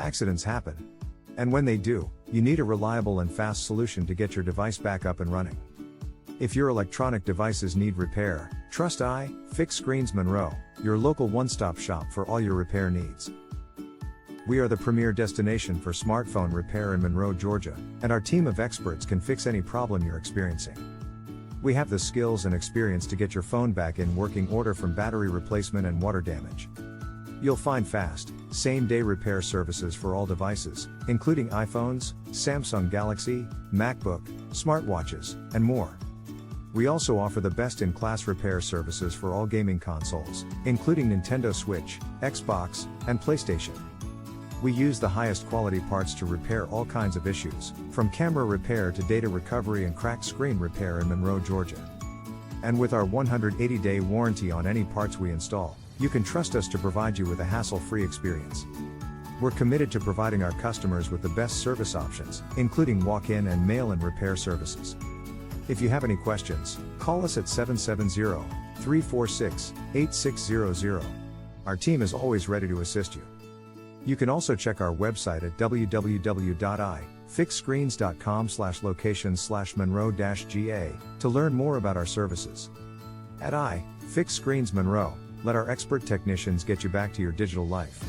Accidents happen. And when they do, you need a reliable and fast solution to get your device back up and running. If your electronic devices need repair, trust iFixScreens Monroe, your local one-stop shop for all your repair needs. We are the premier destination for smartphone repair in Monroe, Georgia, and our team of experts can fix any problem you're experiencing. We have the skills and experience to get your phone back in working order from battery replacement and water damage. You'll find fast, same-day repair services for all devices, including iPhones, Samsung Galaxy, MacBook, smartwatches, and more. We also offer the best-in-class repair services for all gaming consoles, including Nintendo Switch, Xbox, and PlayStation. We use the highest quality parts to repair all kinds of issues, from camera repair to data recovery and cracked screen repair in Monroe, Georgia. And with our 180-day warranty on any parts we install, you can trust us to provide you with a hassle-free experience. We're committed to providing our customers with the best service options, including walk-in and mail-in repair services. If you have any questions, call us at 770-346-8600. Our team is always ready to assist you. You can also check our website at www.ifixscreens.com/location/Monroe-GA to learn more about our services. At iFixScreens Monroe, let our expert technicians get you back to your digital life.